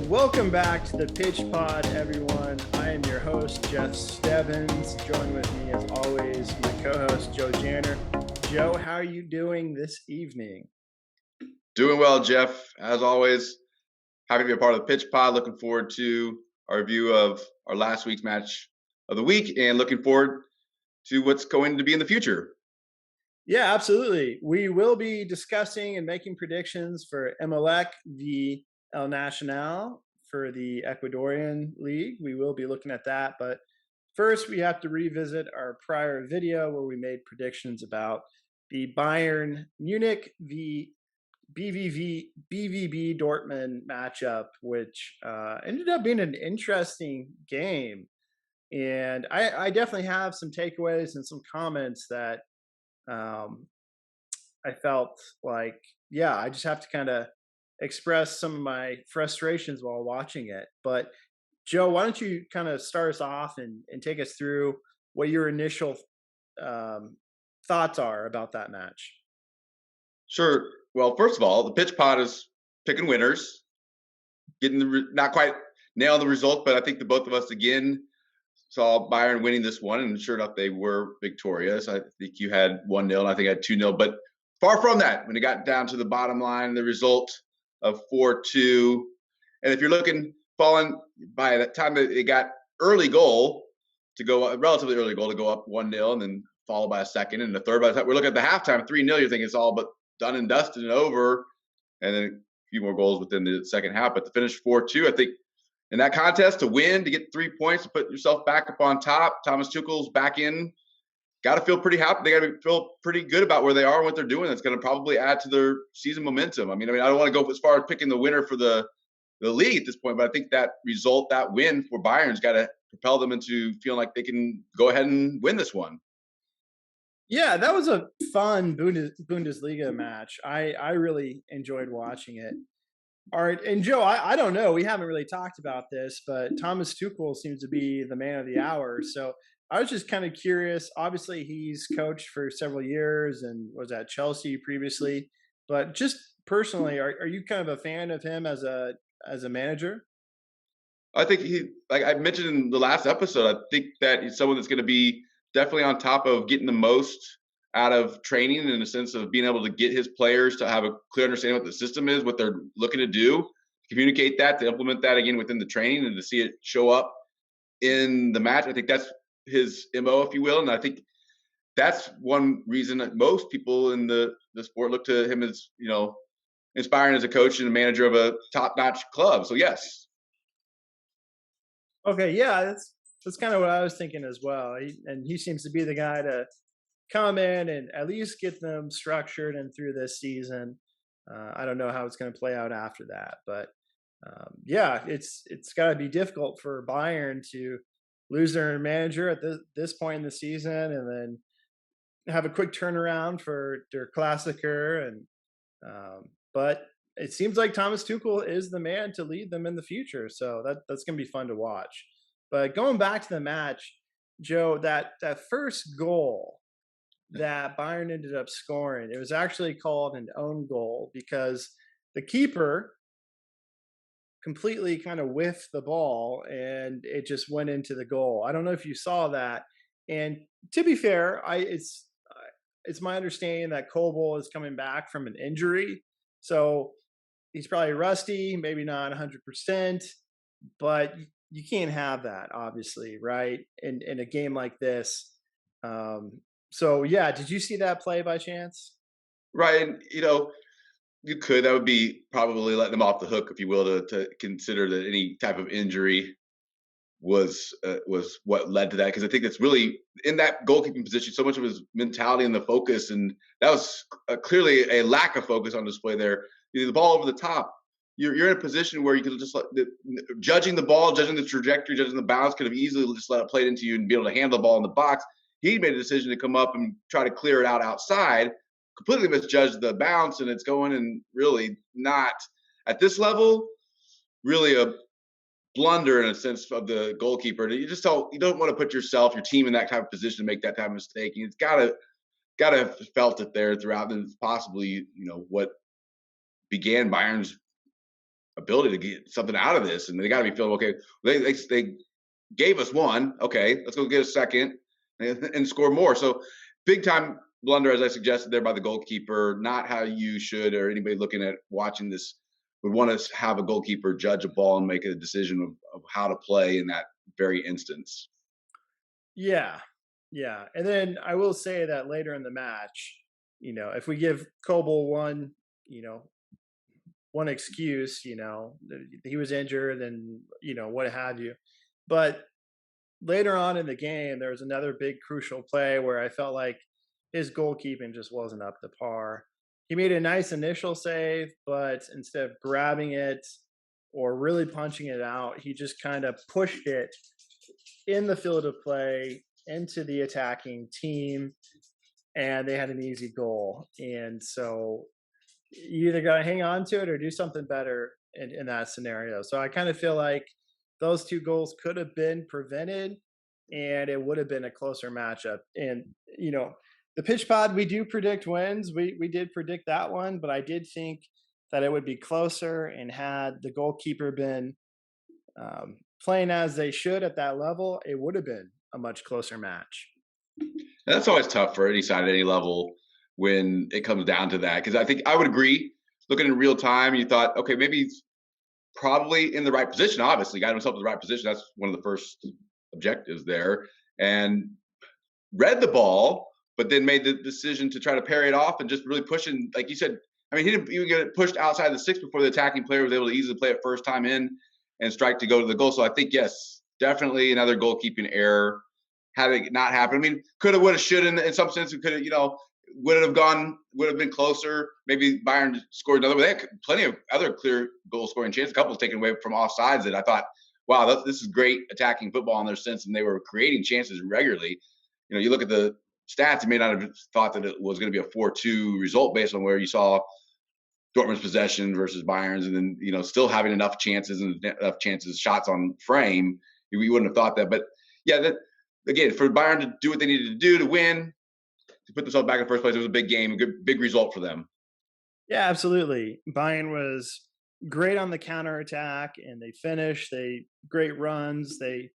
Welcome back to the Pitch Pod, everyone. I am your host, Jeff Stebbins. Joined with me, as always, my co-host, Joe Janner. Joe, how are you doing this evening? Doing well, Jeff. As always, happy to be a part of the Pitch Pod. Looking forward to our review of our last week's match of the week and looking forward to what's going to be in the future. Yeah, absolutely. We will be discussing and making predictions for Emelec, the El Nacional, for the Ecuadorian League. We will be looking at that. But first, we have to revisit our prior video where we made predictions about the Bayern Munich, the BVB Dortmund matchup, which ended up being an interesting game. And I definitely have some takeaways and some comments that I felt like, yeah, I just have to kind of express some of my frustrations while watching it. But Joe, why don't you kind of start us off and take us through what your initial thoughts are about that match? Sure. Well, first of all, the Pitch Pod is picking winners, getting not quite nailing the result, but I think the both of us again saw Bayern winning this one, and sure enough, they were victorious. I think you had 1-0, and I think I had 2-0, but far from that when it got down to the bottom line, the result of 4-2. And if you're looking, falling by the time that it got early goal to go, a relatively early goal to go up 1-0, and then followed by a second and a third. By the time we're looking at the halftime, 3-0, you're thinking it's all but done and dusted and over. And then a few more goals within the second half. But to finish 4-2, I think in that contest, to win, to get 3 points, to put yourself back up on top, Thomas Tuchel's back in. Got to feel pretty happy. They got to feel pretty good about where they are and what they're doing. That's going to probably add to their season momentum. I mean, I don't want to go as far as picking the winner for the league at this point, but I think that result, that win for Bayern's got to propel them into feeling like they can go ahead and win this one. Yeah, that was a fun Bundesliga match. I really enjoyed watching it. All right, and Joe, I don't know. We haven't really talked about this, but Thomas Tuchel seems to be the man of the hour. So I was just kind of curious. Obviously, he's coached for several years and was at Chelsea previously. But just personally, are you kind of a fan of him as a manager? I think like I mentioned in the last episode, I think that he's someone that's going to be definitely on top of getting the most out of training in the sense of being able to get his players to have a clear understanding of what the system is, what they're looking to do, communicate that, to implement that again within the training and to see it show up in the match. I think that's his MO, if you will. And I think that's one reason that most people in the sport look to him as, inspiring as a coach and a manager of a top-notch club. So yes. Okay, yeah, that's kind of what I was thinking as well. He seems to be the guy to come in and at least get them structured and through this season. I don't know how it's going to play out after that, but yeah, it's got to be difficult for Bayern to lose their manager at this point in the season and then have a quick turnaround for their Klassiker. And but it seems like Thomas Tuchel is the man to lead them in the future, so that's going to be fun to watch. But going back to the match, Joe, that first goal that Bayern ended up scoring, it was actually called an own goal because the keeper completely kind of whiffed the ball and it just went into the goal. I don't know if you saw that. And to be fair, it's my understanding that Kobel is coming back from an injury, so he's probably rusty, maybe not 100%, but you can't have that, obviously, right? In a game like this. So yeah, did you see that play by chance? Right. And, you could. That would be probably letting them off the hook, if you will, to consider that any type of injury was what led to that. Because I think that's really in that goalkeeping position. So much of his mentality and the focus, and that was clearly a lack of focus on display there. The ball over the top. You're in a position where you could just judging the ball, judging the trajectory, judging the bounce, could have easily just let it play into you and be able to handle the ball in the box. He made a decision to come up and try to clear it out outside. Completely misjudged the bounce, and it's going and really not at this level. Really a blunder in a sense of the goalkeeper. You don't want to put yourself, your team in that type of position to make that type of mistake. It's gotta have felt it there throughout, and possibly what began Bayern's ability to get something out of this, and they got to be feeling okay. They gave us one. Okay, let's go get a second and score more. So big time blunder, as I suggested there by the goalkeeper. Not how you should or anybody looking at watching this would want to have a goalkeeper judge a ball and make a decision of how to play in that very instance. Yeah, yeah. And then I will say that later in the match, if we give Coble you know, one excuse, that he was injured and, what have you. But later on in the game, there was another big crucial play where I felt like his goalkeeping just wasn't up to par. He made a nice initial save, but instead of grabbing it or really punching it out, he just kind of pushed it in the field of play into the attacking team, and they had an easy goal. And so you either got to hang on to it or do something better in that scenario. So I kind of feel like those two goals could have been prevented and it would have been a closer matchup. And, the pitch pod, we do predict wins. We did predict that one, but I did think that it would be closer, and had the goalkeeper been playing as they should at that level, it would have been a much closer match. And that's always tough for any side at any level when it comes down to that. Because I think I would agree. Looking in real time, you thought, okay, maybe he's probably in the right position. Obviously, got himself in the right position. That's one of the first objectives there, and read the ball, but then made the decision to try to parry it off and just really pushing, like you said. I mean, he didn't even get it pushed outside the six before the attacking player was able to easily play it first time in and strike to go to the goal. So I think, yes, definitely another goalkeeping error. Had it not happened, I mean, could have, would have, should have. In some sense, it could have, would have been closer. Maybe Bayern scored another. But they had plenty of other clear goal scoring chances. A couple was taken away from offsides that I thought, wow, this is great attacking football in their sense, and they were creating chances regularly. You look at the stats, you may not have thought that it was going to be a 4-2 result based on where you saw Dortmund's possession versus Bayern's, and then still having enough chances shots on frame. You wouldn't have thought that, but yeah, that again, for Bayern to do what they needed to do to win, to put themselves back in first place, it was a big game, a good big result for them. Yeah, absolutely. Bayern was great on the counterattack, and they finished. They great runs. They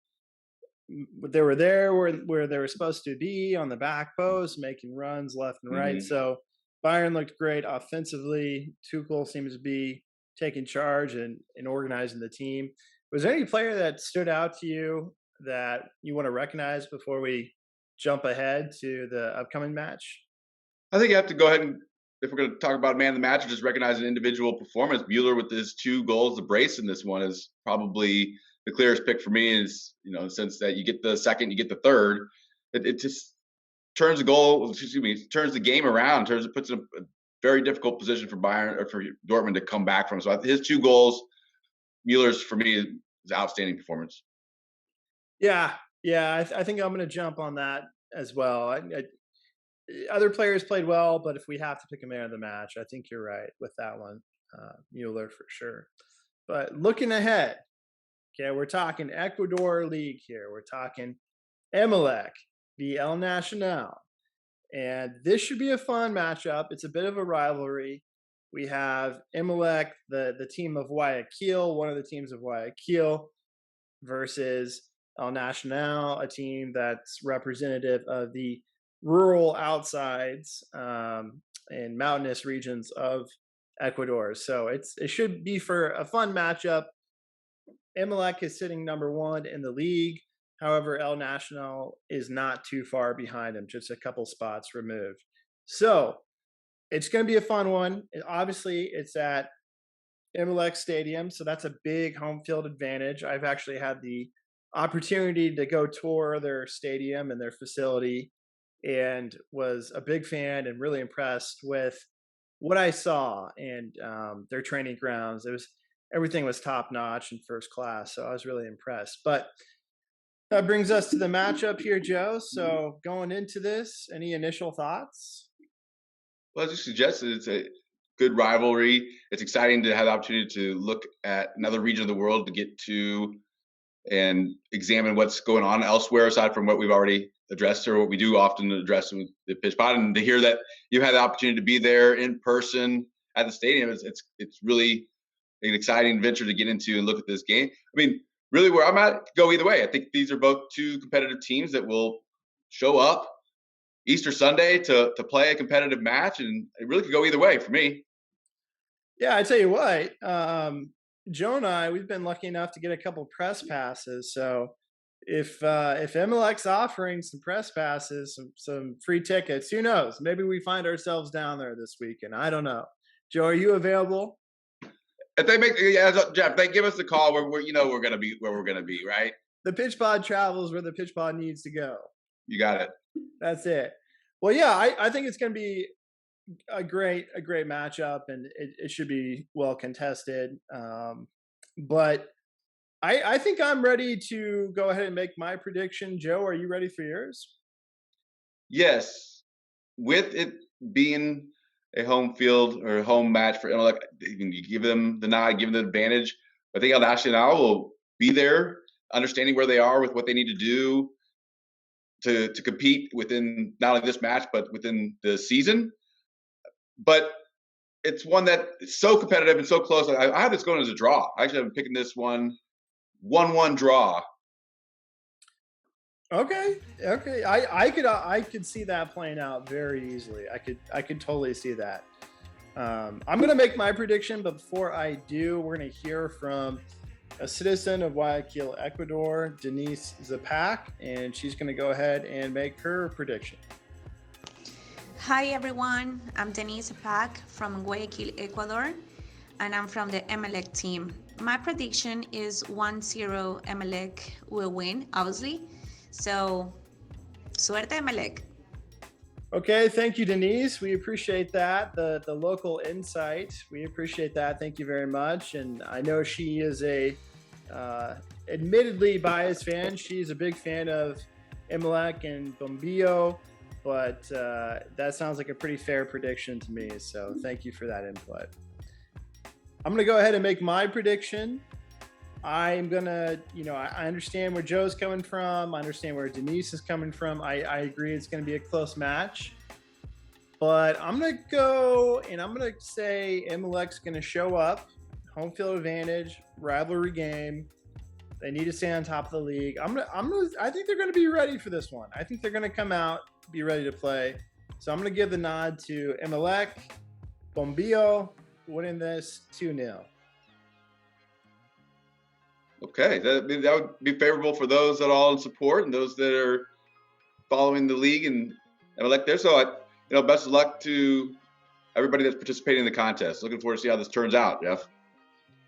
were there where they were supposed to be on the back post, making runs left and right. Mm-hmm. So Bayern looked great offensively. Tuchel seems to be taking charge and organizing the team. Was there any player that stood out to you that you want to recognize before we jump ahead to the upcoming match? I think you have to go ahead and, if we're going to talk about man of the match, or just recognize an individual performance, Mueller with his 2 goals, the brace in this one is probably the clearest pick for me. Is in the sense that you get the second, you get the third. It just turns the goal. Excuse me, turns the game around. Puts it in a very difficult position for Bayern or for Dortmund to come back from. So his 2 goals, Mueller's for me is outstanding performance. Yeah, yeah. I think I'm going to jump on that as well. Other players played well, but if we have to pick a man of the match, I think you're right with that one, Mueller for sure. But looking ahead, okay, we're talking Ecuador League here. We're talking Emelec, the El Nacional, and this should be a fun matchup. It's a bit of a rivalry. We have Emelec, the team of Guayaquil, one of the teams of Guayaquil, versus El Nacional, a team that's representative of the rural outsides and mountainous regions of Ecuador. So it should be for a fun matchup. Emelec is sitting number 1 in the league. However, El Nacional is not too far behind him, just a couple spots removed. So it's going to be a fun one. Obviously, it's at Emelec Stadium, so that's a big home field advantage. I've actually had the opportunity to go tour their stadium and their facility, and was a big fan and really impressed with what I saw and their training grounds. Everything was top notch and first class, so I was really impressed. But that brings us to the matchup here, Joe. So going into this, any initial thoughts? Well, as you suggested, it's a good rivalry. It's exciting to have the opportunity to look at another region of the world, to get to and examine what's going on elsewhere aside from what we've already addressed, or what we do often address with the pitch pod. And to hear that you had the opportunity to be there in person at the stadium, it's really an exciting venture to get into and look at this game. I mean, really, where I'm at, go either way. I think these are both two competitive teams that will show up Easter Sunday to play a competitive match, and it really could go either way for me. Yeah, I tell you what, Joe and I, we've been lucky enough to get a couple press passes. So if Emelec's offering some press passes, some free tickets, who knows? Maybe we find ourselves down there this weekend. I don't know. Joe, are you available? If they make, yeah, Jeff, they give us a call where we're gonna be where we're gonna be, right? The pitch pod travels where the pitch pod needs to go. You got it. That's it. Well, yeah, I think it's going to be a great matchup, and it should be well contested. But I think I'm ready to go ahead and make my prediction. Joe, are you ready for yours? Yes, with it being a home field or a home match for Emelec, you give them the nod, give them the advantage. I think El Nacional will be there, understanding where they are with what they need to do to compete within not only this match but within the season. But it's one that is so competitive and so close. I have this going as a draw. Actually, I'm picking this one draw. Okay, okay. I could see that playing out very easily. I could totally see that. I'm gonna make my prediction, but before I do, we're gonna hear from a citizen of Guayaquil, Ecuador, Denises Prediction, and she's gonna go ahead and make her prediction. Hi everyone, I'm Denise Prediction from Guayaquil, Ecuador, and I'm from the Emelec team. My prediction is 1-0 Emelec will win, obviously. So, suerte Emelec. Okay, thank you, Denise. We appreciate that. The local insight. We appreciate that. Thank you very much. And I know she is a admittedly biased fan. She's a big fan of Emelec and Bombillo, but that sounds like a pretty fair prediction to me. So thank you for that input. I'm gonna go ahead and make my prediction. I'm gonna, I understand where Joe's coming from. I understand where Denise is coming from. I agree it's gonna be a close match. But I'm gonna go and I'm gonna say Emelec's gonna show up, home field advantage, rivalry game. They need to stay on top of the league. I think they're gonna be ready for this one. I think they're gonna come out, be ready to play. So I'm gonna give the nod to Emelec, Bombillo, winning this 2-0. Okay, that would be favorable for those that are all in support and those that are following the league and Emelec there. So, best of luck to everybody that's participating in the contest. Looking forward to see how this turns out, Jeff.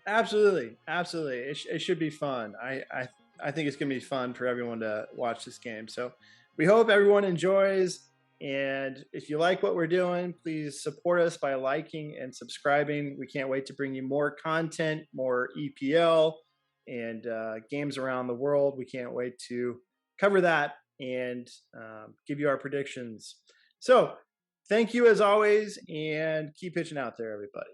Absolutely, absolutely. It should be fun. I think it's going to be fun for everyone to watch this game. So we hope everyone enjoys. And if you like what we're doing, please support us by liking and subscribing. We can't wait to bring you more content, more EPL and games around the world. We can't wait to cover that and give you our predictions. So thank you as always, and keep pitching out there, everybody.